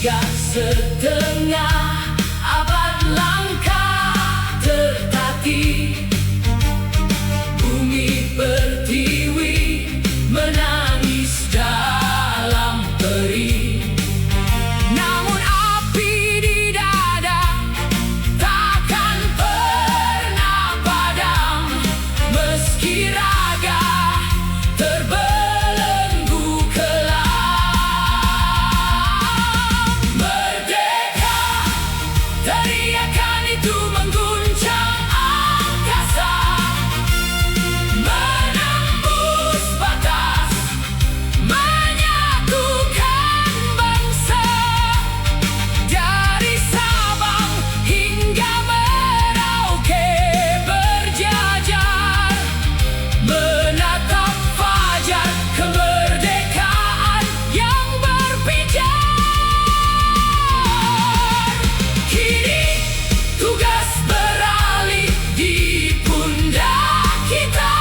3,5 abad langkah tertatih, bumi pertiwi menangis dalam perih. Namun api di dada takkan pernah padam, meski raga terbelenggu kelam. Merdeka, teriakan itu mengguncang angkasa, menembus batas, menyatukan bangsa. Dari Sabang hingga Merauke berjajar, menatap fajar kemerdekaan yang berpijar. Kini tugas beralih di pundak kita,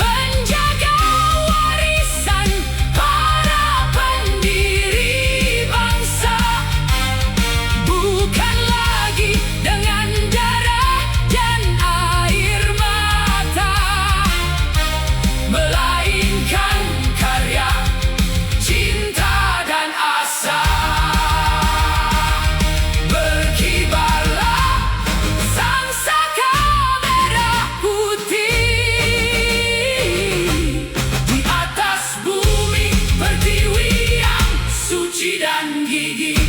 menjaga warisan para pendiri bangsa. Bukan lagi dengan darah dan air mata, melainkan karya, cinta dan asa. Berkibarlah sangsaka merah putih di atas bumi pertiwi yang suci dan gigih.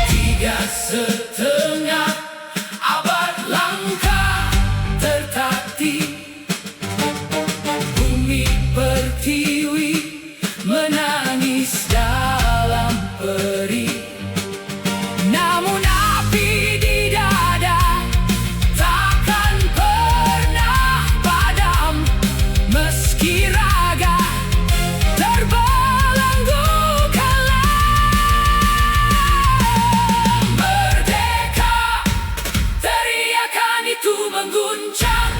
Tiga setengah abad langkah tertatih, bumi pertiwi menangis dalam perih. Namun api di dada takkan pernah padam, meski raga terbelenggu kelam. Merdeka, teriakan itu mengguncang